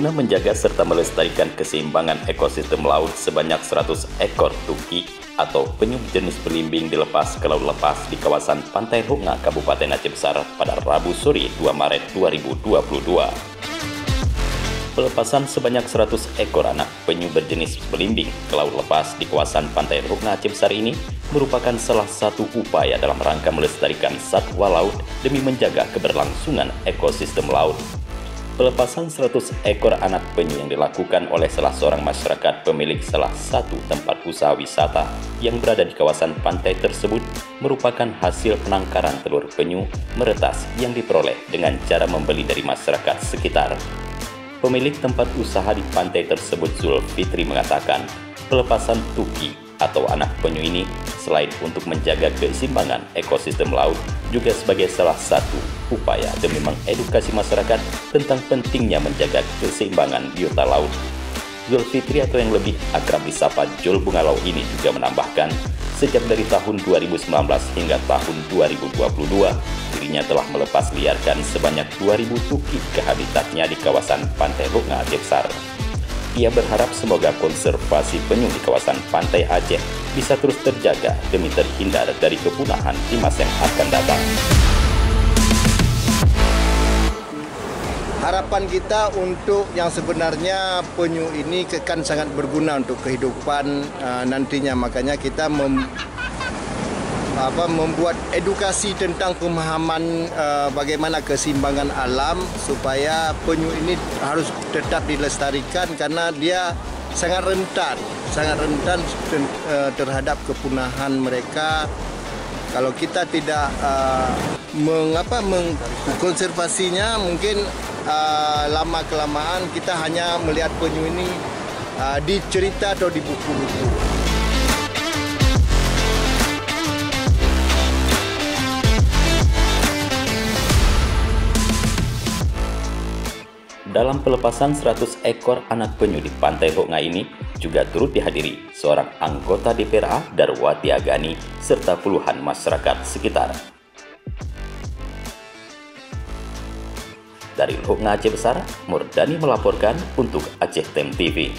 Guna menjaga serta melestarikan keseimbangan ekosistem laut, sebanyak 100 ekor tuki atau penyu jenis belimbing dilepas ke laut lepas di kawasan Pantai Ruknga, Kabupaten Aceh Besar pada Rabu sore 2 Maret 2022. Pelepasan sebanyak 100 ekor anak penyu berjenis belimbing ke laut lepas di kawasan Pantai Ruknga Aceh Besar ini merupakan salah satu upaya dalam rangka melestarikan satwa laut demi menjaga keberlangsungan ekosistem laut. Pelepasan 100 ekor anak penyu yang dilakukan oleh salah seorang masyarakat pemilik salah satu tempat usaha wisata yang berada di kawasan pantai tersebut merupakan hasil penangkaran telur penyu meretas yang diperoleh dengan cara membeli dari masyarakat sekitar. Pemilik tempat usaha di pantai tersebut, Zulfitri, mengatakan pelepasan tuki atau anak penyu ini selain untuk menjaga keseimbangan ekosistem laut, juga sebagai salah satu upaya demi mengedukasi masyarakat tentang pentingnya menjaga keseimbangan biota laut. Zulfitri atau yang lebih akrab disapa Jul Bungalau ini juga menambahkan, sejak dari tahun 2019 hingga tahun 2022, dirinya telah melepas liarkan sebanyak 2.000 tuki ke habitatnya di kawasan Pantai Ruknga Aceh Besar. Ia berharap semoga konservasi penyu di kawasan pantai Aceh bisa terus terjaga demi terhindar dari kepunahan di masa yang akan datang. Harapan kita untuk yang sebenarnya penyu ini kan sangat berguna untuk kehidupan nantinya. Makanya kita membuat edukasi tentang pemahaman bagaimana keseimbangan alam supaya penyu ini harus tetap dilestarikan karena dia sangat rentan terhadap kepunahan mereka. Kalau kita tidak mengkonservasinya, mungkin lama kelamaan kita hanya melihat penyu ini di cerita atau di buku-buku. Dalam pelepasan 100 ekor anak penyu di Pantai Ruknga ini juga turut dihadiri seorang anggota DPRA Darwati Agani serta puluhan masyarakat sekitar. Dari Ruknga Aceh Besar, Murdani melaporkan untuk Aceh Time TV.